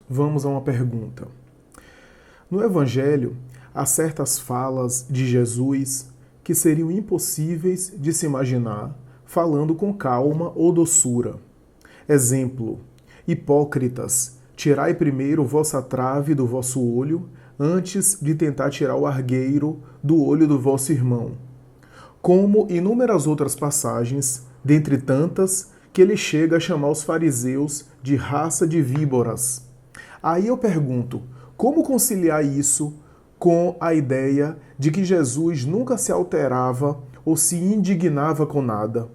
Vamos a uma pergunta. No Evangelho, há certas falas de Jesus que seriam impossíveis de se imaginar falando com calma ou doçura. Exemplo: hipócritas, tirai primeiro vossa trave do vosso olho, antes de tentar tirar o argueiro do olho do vosso irmão. Como inúmeras outras passagens, dentre tantas, que ele chega a chamar os fariseus de raça de víboras. Aí eu pergunto, como conciliar isso com a ideia de que Jesus nunca se alterava ou se indignava com nada?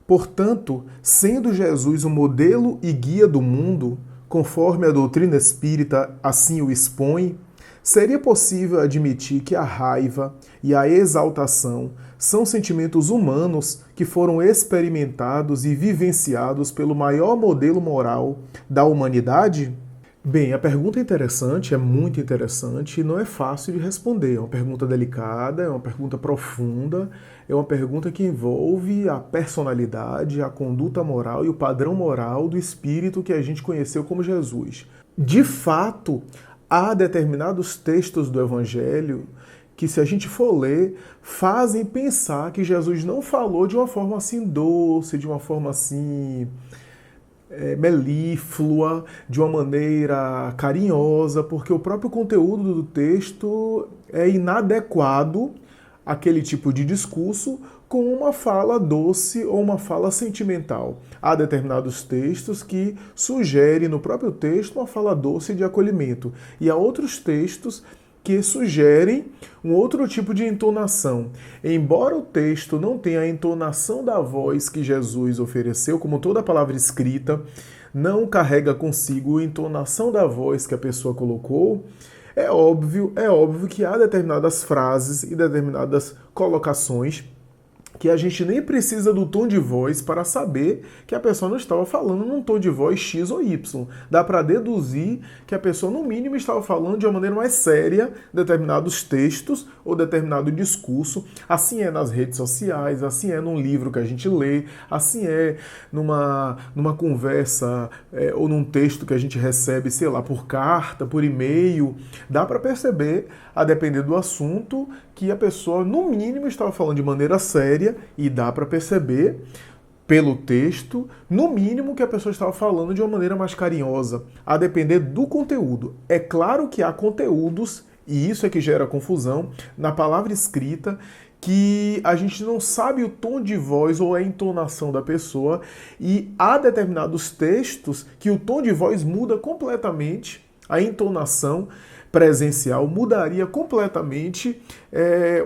Portanto, sendo Jesus o modelo e guia do mundo, conforme a doutrina espírita assim o expõe, seria possível admitir que a raiva e a exaltação são sentimentos humanos que foram experimentados e vivenciados pelo maior modelo moral da humanidade? Bem, a pergunta é interessante, é muito interessante e não é fácil de responder. É uma pergunta delicada, é uma pergunta profunda, é uma pergunta que envolve a personalidade, a conduta moral e o padrão moral do espírito que a gente conheceu como Jesus. De fato, há determinados textos do Evangelho que, se a gente for ler, fazem pensar que Jesus não falou de uma forma assim doce, de uma forma assim melíflua, de uma maneira carinhosa, porque o próprio conteúdo do texto é inadequado àquele tipo de discurso com uma fala doce ou uma fala sentimental. Há determinados textos que sugerem no próprio texto uma fala doce de acolhimento, e há outros textos que sugerem um outro tipo de entonação. Embora o texto não tenha a entonação da voz que Jesus ofereceu, como toda palavra escrita não carrega consigo a entonação da voz que a pessoa colocou, é óbvio que há determinadas frases e determinadas colocações que a gente nem precisa do tom de voz para saber que a pessoa não estava falando num tom de voz X ou Y. Dá para deduzir que a pessoa, no mínimo, estava falando de uma maneira mais séria determinados textos ou determinado discurso. Assim é nas redes sociais, assim é num livro que a gente lê, assim é numa conversa ou num texto que a gente recebe, sei lá, por carta, por e-mail. Dá para perceber, a depender do assunto, que a pessoa, no mínimo, estava falando de maneira séria, e dá para perceber pelo texto, no mínimo, que a pessoa estava falando de uma maneira mais carinhosa, a depender do conteúdo. É claro que há conteúdos, e isso é que gera confusão, na palavra escrita, que a gente não sabe o tom de voz ou a entonação da pessoa, e há determinados textos que o tom de voz muda completamente, a entonação presencial mudaria completamente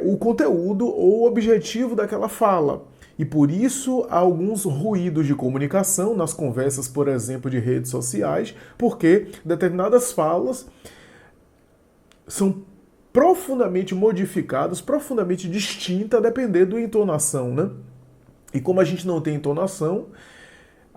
o conteúdo ou o objetivo daquela fala. E por isso há alguns ruídos de comunicação nas conversas, por exemplo, de redes sociais, porque determinadas falas são profundamente modificadas, profundamente distintas, a depender da entonação, né? E como a gente não tem entonação,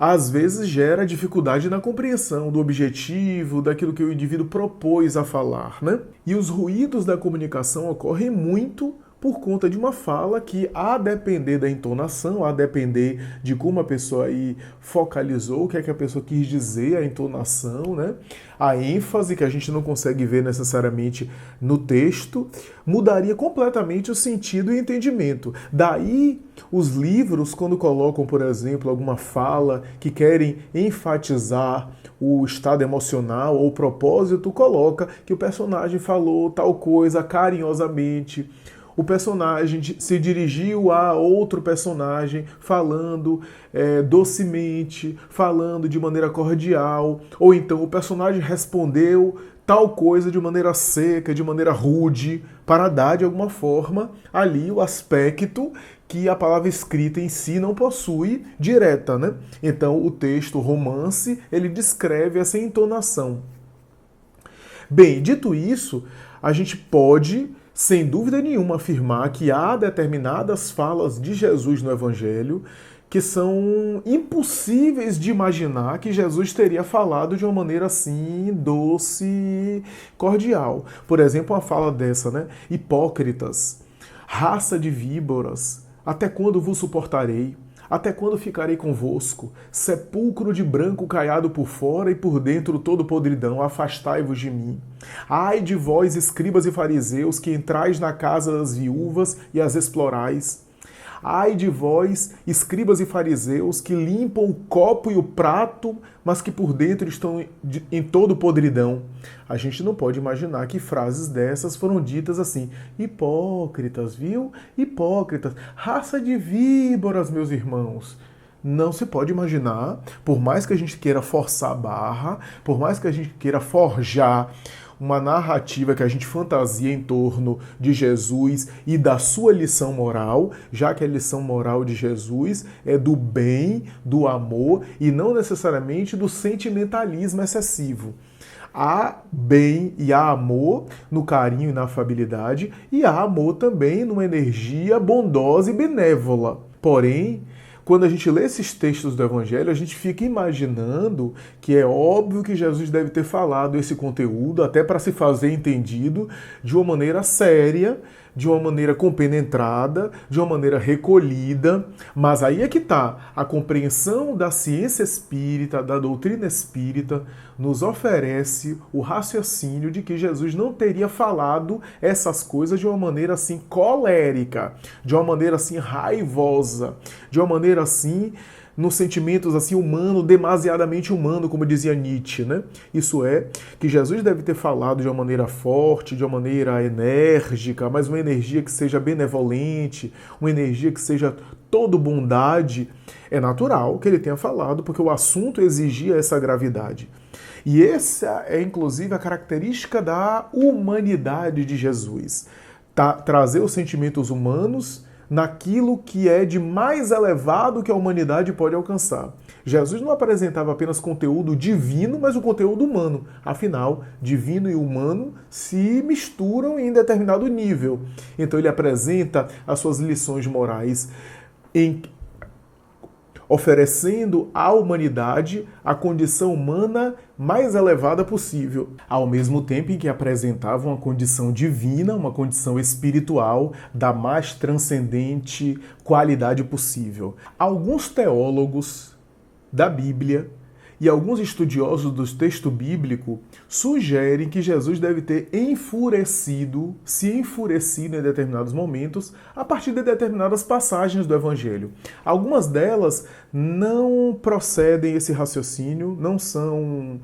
às vezes gera dificuldade na compreensão do objetivo, daquilo que o indivíduo propôs a falar, né? E os ruídos da comunicação ocorrem muito por conta de uma fala que, a depender da entonação, a depender de como a pessoa aí focalizou, o que é que a pessoa quis dizer, a entonação, né? A ênfase, que a gente não consegue ver necessariamente no texto, mudaria completamente o sentido e entendimento. Daí, os livros, quando colocam, por exemplo, alguma fala que querem enfatizar o estado emocional ou o propósito, coloca que o personagem falou tal coisa carinhosamente, o personagem se dirigiu a outro personagem falando docemente, falando de maneira cordial, ou então o personagem respondeu tal coisa de maneira seca, de maneira rude, para dar de alguma forma ali o aspecto que a palavra escrita em si não possui direta, né? Então o texto, o romance, ele descreve essa entonação. Bem, dito isso, a gente pode, sem dúvida nenhuma, afirmar que há determinadas falas de Jesus no Evangelho que são impossíveis de imaginar que Jesus teria falado de uma maneira assim, doce, cordial. Por exemplo, uma fala dessa, né? Hipócritas, raça de víboras, até quando vos suportarei? Até quando ficarei convosco? Sepulcro de branco caiado por fora e por dentro todo podridão, afastai-vos de mim. Ai de vós, escribas e fariseus, que entrais na casa das viúvas e as explorais. Ai de vós, escribas e fariseus, que limpam o copo e o prato, mas que por dentro estão em todo podridão. A gente não pode imaginar que frases dessas foram ditas assim. Hipócritas, viu? Hipócritas. Raça de víboras, meus irmãos. Não se pode imaginar, por mais que a gente queira forçar a barra, por mais que a gente queira forjar uma narrativa que a gente fantasia em torno de Jesus e da sua lição moral, já que a lição moral de Jesus é do bem, do amor e não necessariamente do sentimentalismo excessivo. Há bem e há amor no carinho e na afabilidade, e há amor também numa energia bondosa e benévola. Porém, quando a gente lê esses textos do Evangelho, a gente fica imaginando que é óbvio que Jesus deve ter falado esse conteúdo, até para se fazer entendido, de uma maneira séria, de uma maneira compenetrada, de uma maneira recolhida. Mas aí é que está. A compreensão da ciência espírita, da doutrina espírita, nos oferece o raciocínio de que Jesus não teria falado essas coisas de uma maneira assim colérica, de uma maneira assim raivosa, de uma maneira assim, nos sentimentos assim humano, demasiadamente humano, como dizia Nietzsche, né? Isso é, que Jesus deve ter falado de uma maneira forte, de uma maneira enérgica, mas uma energia que seja benevolente, uma energia que seja todo bondade. É natural que ele tenha falado, porque o assunto exigia essa gravidade. E essa é, inclusive, a característica da humanidade de Jesus. Trazer os sentimentos humanos naquilo que é de mais elevado que a humanidade pode alcançar. Jesus não apresentava apenas conteúdo divino, mas o conteúdo humano. Afinal, divino e humano se misturam em determinado nível. Então ele apresenta as suas lições morais oferecendo à humanidade a condição humana mais elevada possível, ao mesmo tempo em que apresentava uma condição divina, uma condição espiritual da mais transcendente qualidade possível. Alguns teólogos da Bíblia e alguns estudiosos do texto bíblico sugerem que Jesus deve ter se enfurecido em determinados momentos a partir de determinadas passagens do Evangelho. Algumas delas não procedem esse raciocínio, não são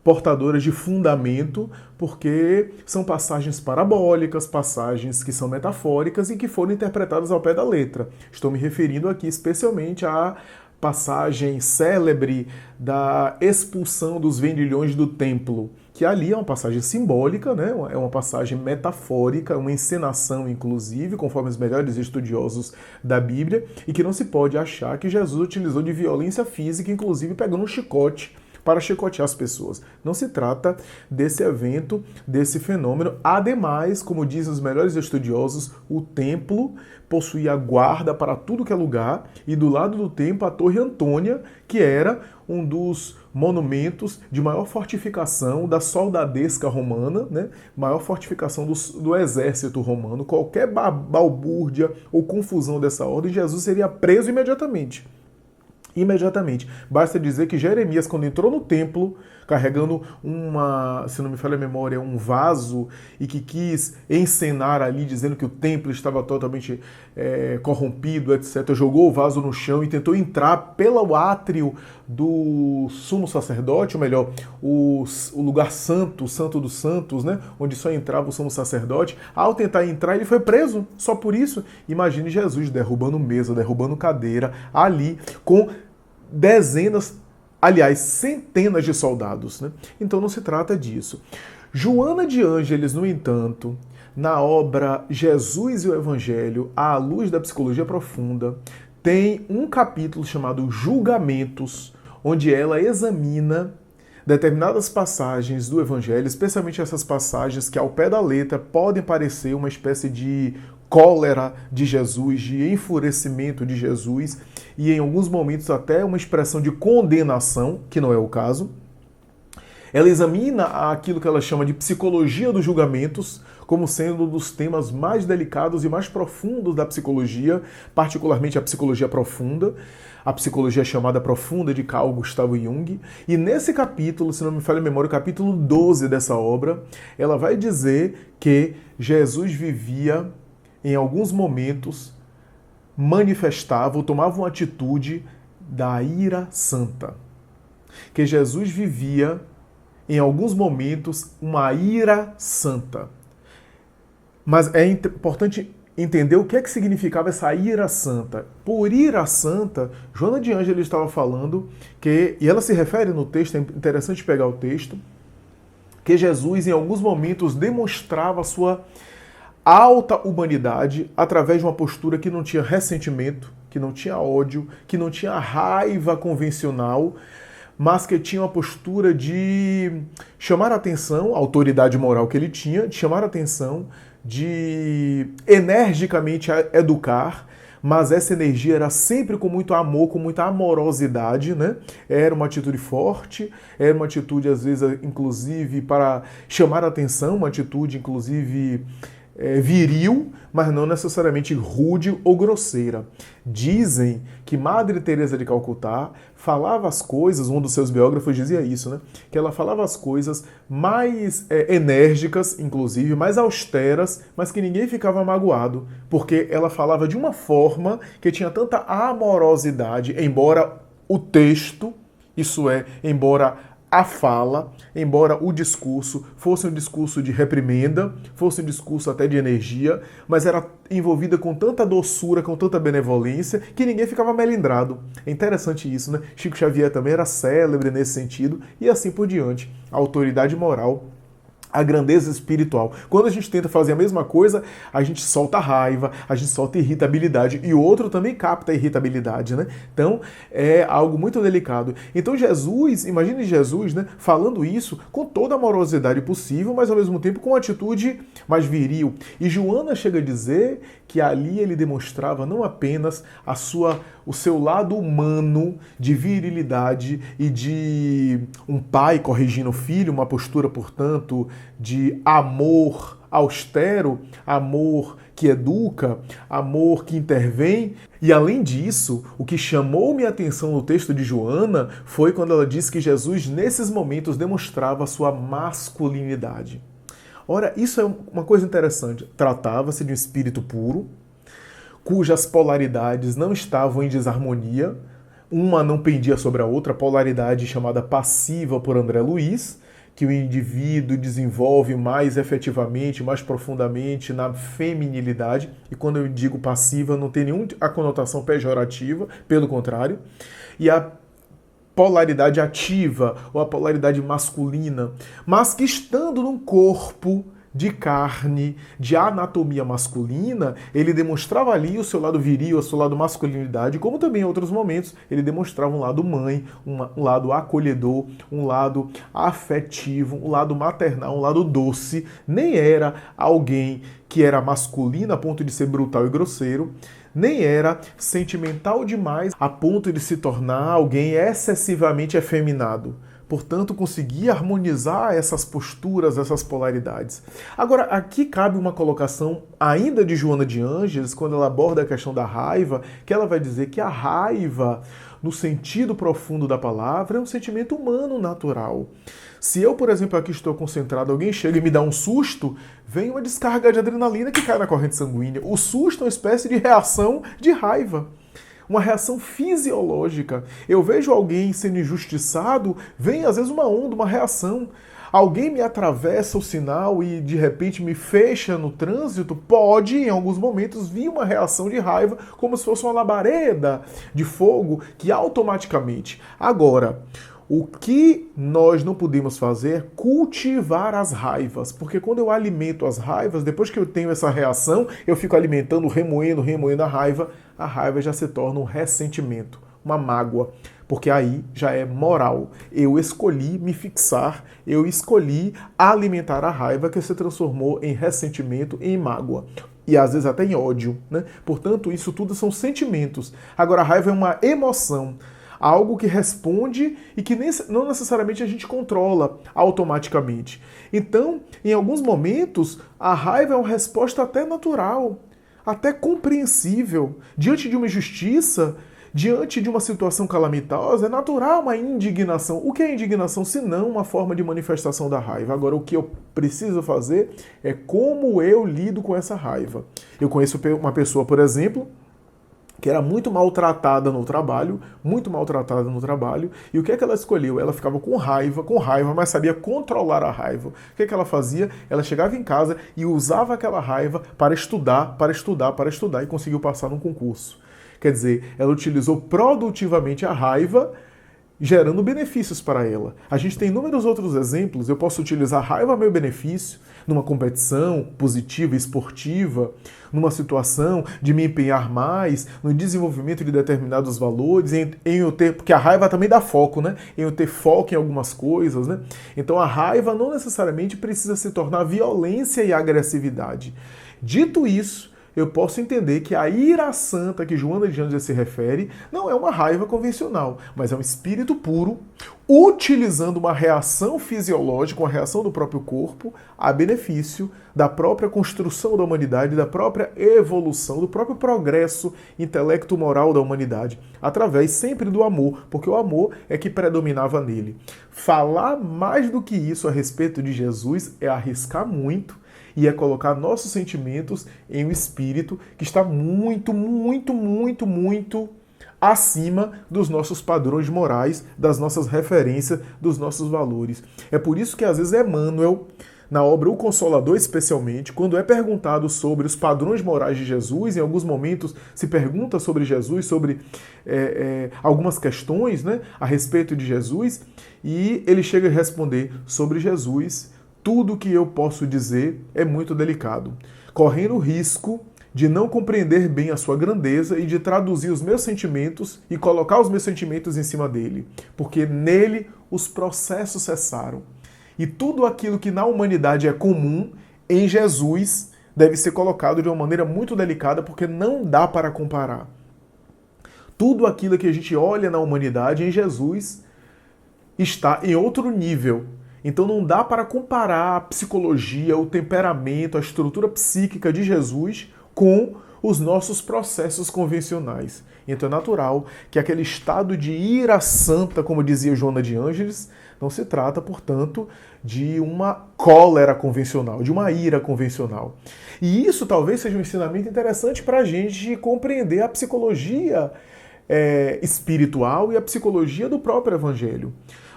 portadoras de fundamento, porque são passagens parabólicas, passagens que são metafóricas e que foram interpretadas ao pé da letra. Estou me referindo aqui especialmente à passagem célebre da expulsão dos vendilhões do templo, que ali é uma passagem simbólica, né? É uma passagem metafórica, uma encenação, inclusive, conforme os melhores estudiosos da Bíblia, e que não se pode achar que Jesus utilizou de violência física, inclusive pegando um chicote para chicotear as pessoas. Não se trata desse evento, desse fenômeno. Ademais, como dizem os melhores estudiosos, o templo possuía guarda para tudo que é lugar, e do lado do templo a Torre Antônia, que era um dos monumentos de maior fortificação da soldadesca romana, né? Maior fortificação do exército romano. Qualquer balbúrdia ou confusão dessa ordem, Jesus seria preso imediatamente. Basta dizer que Jeremias, quando entrou no templo, carregando se não me falha a memória, um vaso, e que quis encenar ali, dizendo que o templo estava totalmente corrompido, etc., jogou o vaso no chão e tentou entrar pelo átrio do sumo sacerdote, ou melhor, o lugar santo, o santo dos santos, né, onde só entrava o sumo sacerdote. Ao tentar entrar, ele foi preso, só por isso. Imagine Jesus derrubando mesa, derrubando cadeira, ali, com dezenas, aliás, centenas de soldados, né? Então não se trata disso. Joana de Ângeles, no entanto, na obra Jesus e o Evangelho, à luz da psicologia profunda, tem um capítulo chamado Julgamentos, onde ela examina determinadas passagens do Evangelho, especialmente essas passagens que ao pé da letra podem parecer uma espécie de cólera de Jesus, de enfurecimento de Jesus, e em alguns momentos até uma expressão de condenação, que não é o caso. Ela examina aquilo que ela chama de psicologia dos julgamentos como sendo um dos temas mais delicados e mais profundos da psicologia, particularmente a psicologia profunda, a psicologia chamada profunda de Carl Gustav Jung. E nesse capítulo, se não me falha a memória, o capítulo 12 dessa obra, ela vai dizer que Jesus vivia, em alguns momentos, manifestava ou tomava uma atitude da ira santa. Que Jesus vivia, em alguns momentos, uma ira santa. Mas é importante entender o que é que significava essa ira santa. Por ira santa, Joana de Ângeles estava falando que, e ela se refere no texto, é interessante pegar o texto, que Jesus em alguns momentos demonstrava a sua alta humanidade através de uma postura que não tinha ressentimento, que não tinha ódio, que não tinha raiva convencional, mas que tinha uma postura de chamar a atenção, a autoridade moral que ele tinha, de chamar a atenção, de energicamente educar, mas essa energia era sempre com muito amor, com muita amorosidade, né? Era uma atitude forte, era uma atitude, às vezes, inclusive, para chamar a atenção, uma atitude, inclusive, viril, mas não necessariamente rude ou grosseira. Dizem que Madre Teresa de Calcutá falava as coisas, um dos seus biógrafos dizia isso, né? Que ela falava as coisas mais enérgicas, inclusive, mais austeras, mas que ninguém ficava magoado, porque ela falava de uma forma que tinha tanta amorosidade, embora o texto, isso é, embora a fala, embora o discurso fosse um discurso de reprimenda, fosse um discurso até de energia, mas era envolvida com tanta doçura, com tanta benevolência, que ninguém ficava melindrado. É interessante isso, né? Chico Xavier também era célebre nesse sentido, e assim por diante. A autoridade moral, a grandeza espiritual. Quando a gente tenta fazer a mesma coisa, a gente solta raiva, a gente solta irritabilidade, e o outro também capta a irritabilidade, né? Então, é algo muito delicado. Então, Jesus, imagine Jesus, né, falando isso com toda a amorosidade possível, mas ao mesmo tempo com uma atitude mais viril. E Joana chega a dizer que ali ele demonstrava não apenas o seu lado humano de virilidade e de um pai corrigindo o filho, uma postura, portanto, de amor austero, amor que educa, amor que intervém. E além disso, o que chamou minha atenção no texto de Joana foi quando ela disse que Jesus, nesses momentos, demonstrava a sua masculinidade. Ora, isso é uma coisa interessante. Tratava-se de um espírito puro, cujas polaridades não estavam em desarmonia, uma não pendia sobre a outra, a polaridade chamada passiva por André Luiz, que o indivíduo desenvolve mais efetivamente, mais profundamente na feminilidade, e quando eu digo passiva não tem nenhuma conotação pejorativa, pelo contrário, e a polaridade ativa ou a polaridade masculina, mas que estando num corpo de carne, de anatomia masculina, ele demonstrava ali o seu lado viril, o seu lado masculinidade, como também em outros momentos ele demonstrava um lado mãe, um lado acolhedor, um lado afetivo, um lado maternal, um lado doce. Nem era alguém que era masculino a ponto de ser brutal e grosseiro, nem era sentimental demais a ponto de se tornar alguém excessivamente efeminado. Portanto, conseguia harmonizar essas posturas, essas polaridades. Agora, aqui cabe uma colocação ainda de Joana de Ângeles, quando ela aborda a questão da raiva, que ela vai dizer que a raiva, no sentido profundo da palavra, é um sentimento humano natural. Se eu, por exemplo, aqui estou concentrado, alguém chega e me dá um susto, vem uma descarga de adrenalina que cai na corrente sanguínea. O susto é uma espécie de reação de raiva. Uma reação fisiológica. Eu vejo alguém sendo injustiçado, vem às vezes uma onda, uma reação. Alguém me atravessa o sinal e de repente me fecha no trânsito, pode em alguns momentos vir uma reação de raiva, como se fosse uma labareda de fogo que automaticamente. Agora, o que nós não podemos fazer é cultivar as raivas, porque quando eu alimento as raivas, depois que eu tenho essa reação, eu fico alimentando, remoendo a raiva já se torna um ressentimento, uma mágoa, porque aí já é moral. Eu escolhi me fixar, eu escolhi alimentar a raiva que se transformou em ressentimento, em mágoa. E às vezes até em ódio, né? Portanto, isso tudo são sentimentos. Agora, a raiva é uma emoção. Algo que responde e que não necessariamente a gente controla automaticamente. Então, em alguns momentos, a raiva é uma resposta até natural, até compreensível. Diante de uma injustiça, diante de uma situação calamitosa, é natural uma indignação. O que é indignação, se não uma forma de manifestação da raiva? Agora, o que eu preciso fazer é como eu lido com essa raiva. Eu conheço uma pessoa, por exemplo, que era muito maltratada no trabalho, e o que é que ela escolheu? Ela ficava com raiva, mas sabia controlar a raiva. O que é que ela fazia? Ela chegava em casa e usava aquela raiva para estudar, e conseguiu passar num concurso. Quer dizer, ela utilizou produtivamente a raiva, gerando benefícios para ela. A gente tem inúmeros outros exemplos. Eu posso utilizar a raiva a meu benefício numa competição positiva, esportiva, numa situação de me empenhar mais no desenvolvimento de determinados valores, em eu ter, porque a raiva também dá foco, né? Em eu ter foco em algumas coisas, né? Então a raiva não necessariamente precisa se tornar violência e agressividade. Dito isso, eu posso entender que a ira santa que Joana de Ângeles se refere não é uma raiva convencional, mas é um espírito puro utilizando uma reação fisiológica, uma reação do próprio corpo, a benefício da própria construção da humanidade, da própria evolução, do próprio progresso intelecto-moral da humanidade, através sempre do amor, porque o amor é que predominava nele. Falar mais do que isso a respeito de Jesus é arriscar muito, e é colocar nossos sentimentos em um espírito que está muito acima dos nossos padrões morais, das nossas referências, dos nossos valores. É por isso que às vezes Emmanuel, na obra O Consolador especialmente, quando é perguntado sobre os padrões morais de Jesus, em alguns momentos se pergunta sobre Jesus, sobre algumas questões, né, a respeito de Jesus, e ele chega a responder sobre Jesus: tudo que eu posso dizer é muito delicado, correndo o risco de não compreender bem a sua grandeza e de traduzir os meus sentimentos e colocar os meus sentimentos em cima dele, porque nele os processos cessaram. E tudo aquilo que na humanidade é comum, em Jesus, deve ser colocado de uma maneira muito delicada, porque não dá para comparar. Tudo aquilo que a gente olha na humanidade, em Jesus, está em outro nível. Então não dá para comparar a psicologia, o temperamento, a estrutura psíquica de Jesus com os nossos processos convencionais. Então é natural que aquele estado de ira santa, como dizia Joana de Ângeles, não se trata, portanto, de uma cólera convencional, de uma ira convencional. E isso talvez seja um ensinamento interessante para a gente compreender a psicologia espiritual e a psicologia do próprio Evangelho.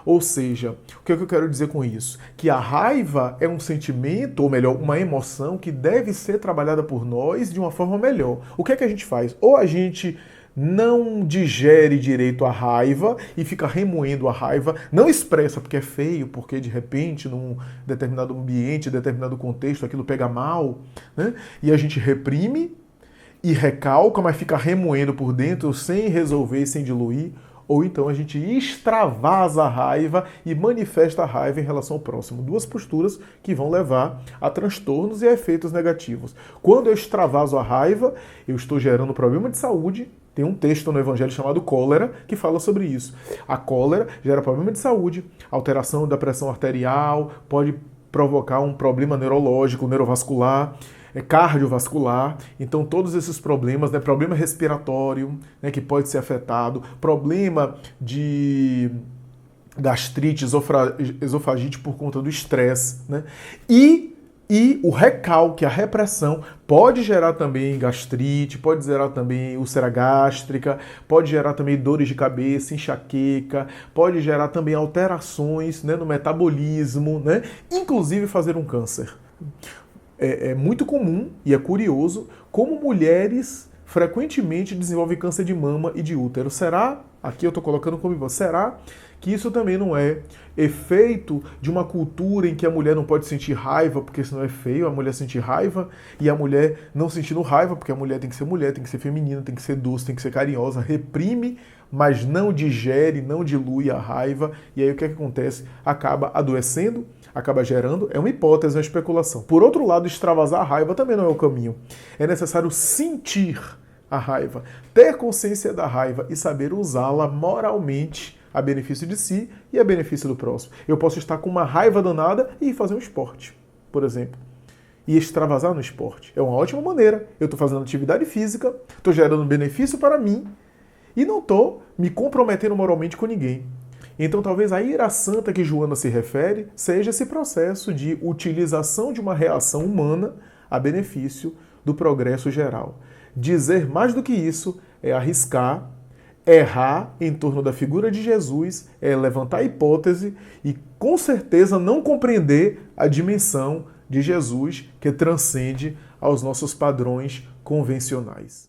Ou seja, o que é que eu quero dizer com isso? Que a raiva é um sentimento, ou melhor, uma emoção que deve ser trabalhada por nós de uma forma melhor. O que é que a gente faz? Ou a gente não digere direito a raiva e fica remoendo a raiva, não expressa porque é feio, porque de repente num determinado ambiente, determinado contexto, aquilo pega mal, né? E a gente reprime e recalca, mas fica remoendo por dentro sem resolver, sem diluir. Ou então a gente extravasa a raiva e manifesta a raiva em relação ao próximo. Duas posturas que vão levar a transtornos e a efeitos negativos. Quando eu extravaso a raiva, eu estou gerando problema de saúde. Tem um texto no Evangelho chamado Cólera que fala sobre isso. A cólera gera problema de saúde, alteração da pressão arterial, pode provocar um problema neurológico, neurovascular, cardiovascular. Então todos esses problemas, né, problema respiratório, né, que pode ser afetado, problema de gastrite, esofagite por conta do estresse, né? E o recalque, a repressão, pode gerar também gastrite, pode gerar também úlcera gástrica, pode gerar também dores de cabeça, enxaqueca, pode gerar também alterações, né, no metabolismo, né? Inclusive fazer um câncer. É muito comum e é curioso como mulheres frequentemente desenvolvem câncer de mama e de útero. Será, aqui eu estou colocando como, será que isso também não é efeito de uma cultura em que a mulher não pode sentir raiva, porque senão é feio a mulher sentir raiva, e a mulher não sentindo raiva, porque a mulher, tem que ser feminina, tem que ser doce, tem que ser carinhosa, reprime, mas não digere, não dilui a raiva, e aí o que é que acontece? Acaba adoecendo, acaba gerando, é uma hipótese, uma especulação. Por outro lado, extravasar a raiva também não é o caminho. É necessário sentir a raiva. Ter consciência da raiva e saber usá-la moralmente a benefício de si e a benefício do próximo. Eu posso estar com uma raiva danada e ir fazer um esporte, por exemplo. E extravasar no esporte. É uma ótima maneira. Eu estou fazendo atividade física, estou gerando benefício para mim e não estou me comprometendo moralmente com ninguém. Então talvez a ira santa que Joana se refere seja esse processo de utilização de uma reação humana a benefício do progresso geral. Dizer mais do que isso é arriscar, errar em torno da figura de Jesus, é levantar hipótese e com certeza não compreender a dimensão de Jesus que transcende aos nossos padrões convencionais.